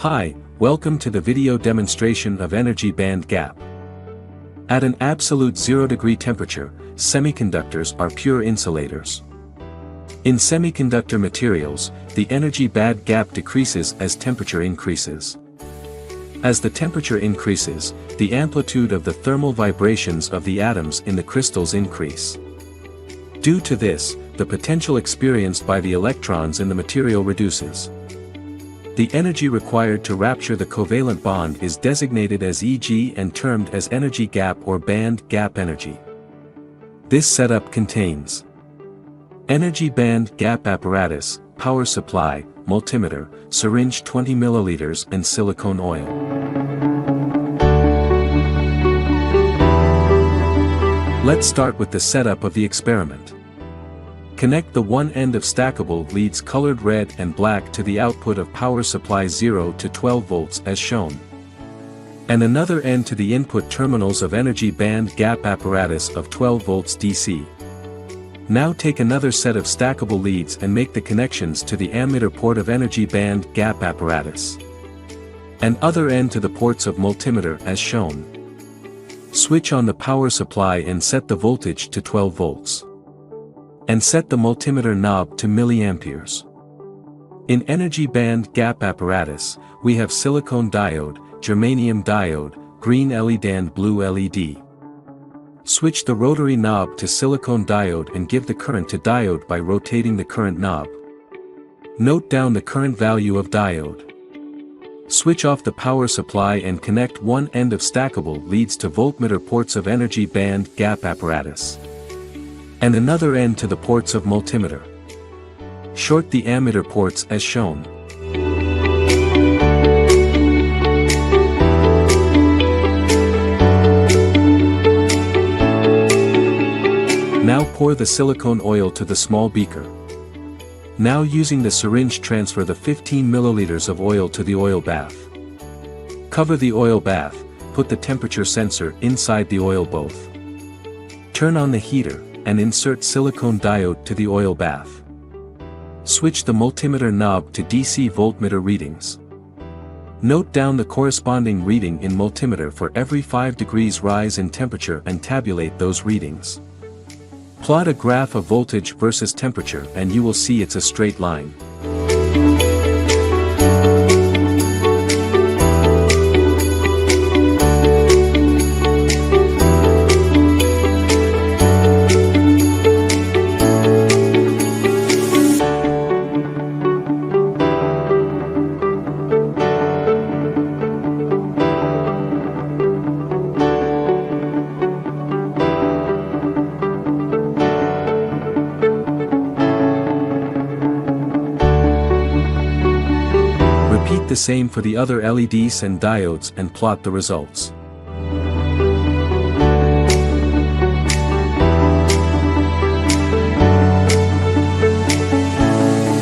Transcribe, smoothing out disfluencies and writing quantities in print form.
Hi, welcome to the video demonstration of energy band gap. At an absolute 0-degree temperature, semiconductors are pure insulators. In semiconductor materials, the energy band gap decreases as temperature increases. As the temperature increases, the amplitude of the thermal vibrations of the atoms in the crystals increase. Due to this, the potential experienced by the electrons in the material reduces. The energy required to rupture the covalent bond is designated as Eg and termed as energy gap or band gap energy. This setup contains energy band gap apparatus, power supply, multimeter, syringe 20 ml and silicone oil. Let's start with the setup of the experiment. Connect the one end of stackable leads colored red and black to the output of power supply 0 to 12 volts as shown. And another end to the input terminals of energy band gap apparatus of 12 volts DC. Now take another set of stackable leads and make the connections to the ammeter port of energy band gap apparatus. And other end to the ports of multimeter as shown. Switch on the power supply and set the voltage to 12 volts. And set the multimeter knob to milliamperes. In energy band gap apparatus, we have silicone diode, germanium diode, green LED and blue LED. Switch the rotary knob to silicone diode and give the current to diode by rotating the current knob. Note down the current value of diode. Switch off the power supply and connect one end of stackable leads to voltmeter ports of energy band gap apparatus. And another end to the ports of multimeter. Short the ammeter ports as shown. Now pour the silicone oil to the small beaker. Now using the syringe transfer the 15 ml of oil to the oil bath. Cover the oil bath, put the temperature sensor inside the oil bath. Turn on the heater, and insert silicone diode to the oil bath. Switch the multimeter knob to DC voltmeter readings. Note down the corresponding reading in multimeter for every 5 degrees rise in temperature and tabulate those readings. Plot a graph of voltage versus temperature and you will see it's a straight line. Repeat the same for the other LEDs and diodes and plot the results.